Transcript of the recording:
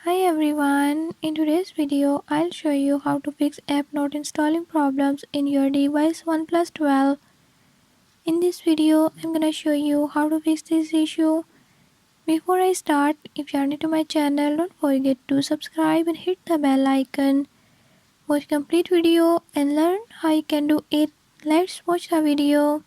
Hi everyone, in today's video I'll show you how to fix app not installing problems in your device Oneplus 12. In this video I'm gonna show you how to fix this issue. Before I start, if you are new to my channel, don't forget to subscribe and hit the bell icon. Watch complete video and learn how you can do it. Let's watch the video.